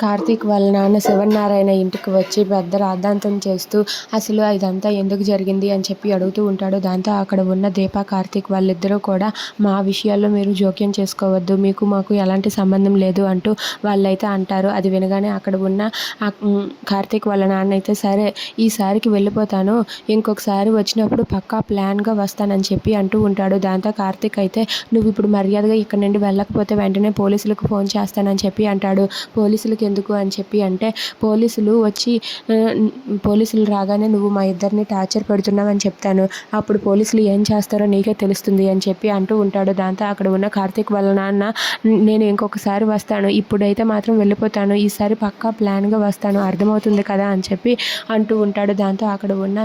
కార్తీక్ వాళ్ళ నాన్న శివనారాయణ ఇంటికి వచ్చి పెద్ద రాద్ధాంతం చేస్తూ అసలు ఇదంతా ఎందుకు జరిగింది అని చెప్పి అడుగుతూ ఉంటాడు. దాంతో అక్కడ ఉన్న దీప, కార్తీక్ వాళ్ళిద్దరూ కూడా మా విషయాల్లో మీరు జోక్యం చేసుకోవద్దు, మీకు మాకు ఎలాంటి సంబంధం లేదు అంటూ వాళ్ళైతే అంటారు. అది వినగానే అక్కడ ఉన్న కార్తీక్ వాళ్ళ నాన్న అయితే సరే ఈసారికి వెళ్ళిపోతాను, ఇంకొకసారి వచ్చినప్పుడు పక్కా ప్లాన్గా వస్తానని చెప్పి అంటూ ఉంటాడు. దాంతో కార్తీక్ అయితే నువ్వు ఇప్పుడు మర్యాదగా ఇక్కడ నుండి వెళ్ళకపోతే వెంటనే పోలీసులకు ఫోన్ చేస్తానని చెప్పి అంటాడు. పోలీసులకి ఎందుకు అని చెప్పి అంటే పోలీసులు రాగానే నువ్వు మా ఇద్దరిని టార్చర్ పెడుతున్నావని చెప్తాను, అప్పుడు పోలీసులు ఏం చేస్తారో నీకే తెలుస్తుంది అని చెప్పి అంటూ ఉంటాడు. దాంతో అక్కడ ఉన్న కార్తీక్ వాళ్ళ నాన్న నేను ఇంకొకసారి వస్తాను, ఇప్పుడైతే మాత్రం వెళ్ళిపోతాను, ఈసారి పక్కా ప్లాన్గా వస్తాను, అర్థమవుతుంది కదా అని చెప్పి అంటూ ఉంటాడు. దాంతో అక్కడ ఉన్న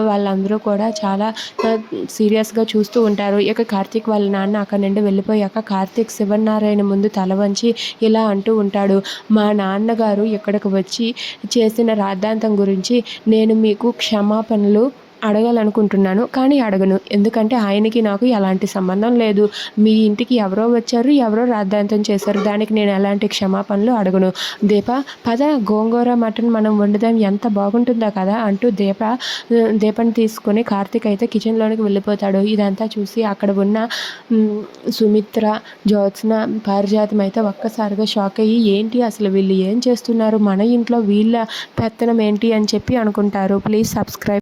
వాళ్ళందరూ కూడా చాలా సీరియస్గా చూస్తూ ఉంటారు. ఇక కార్తీక్ వాళ్ళ నాన్న అక్కడ నుండి వెళ్ళిపోయాక కార్తీక్ శివనారాయణ ముందు తల వంచి ఇలా అంటూ ఉంటాడు. మా నాన్నగారు ఇక్కడికి వచ్చి చేసిన రాద్ధాంతం గురించి నేను మీకు క్షమాపణలు అడగాలనుకుంటున్నాను, కానీ అడగను, ఎందుకంటే ఆయనకి నాకు ఎలాంటి సంబంధం లేదు. మీ ఇంటికి ఎవరో వచ్చారు, ఎవరో రాద్ధాంతం చేశారు, దానికి నేను ఎలాంటి క్షమాపణలు అడగను. దీప పద గోంగూర మటన్ మనం వండుదాం, ఎంత బాగుంటుందో కదా అంటూ దీపని తీసుకొని కార్తీక్ అయితే కిచెన్లోనికి వెళ్ళిపోతాడు. ఇదంతా చూసి అక్కడ ఉన్న సుమిత్ర, జ్యోత్స్న, పారిజాతం అయితే ఒక్కసారిగా షాక్ అయ్యి ఏంటి అసలు వీళ్ళు ఏం చేస్తున్నారు, మన ఇంట్లో వీళ్ళ పెత్తనం ఏంటి అని చెప్పి అనుకుంటారు. Please subscribe.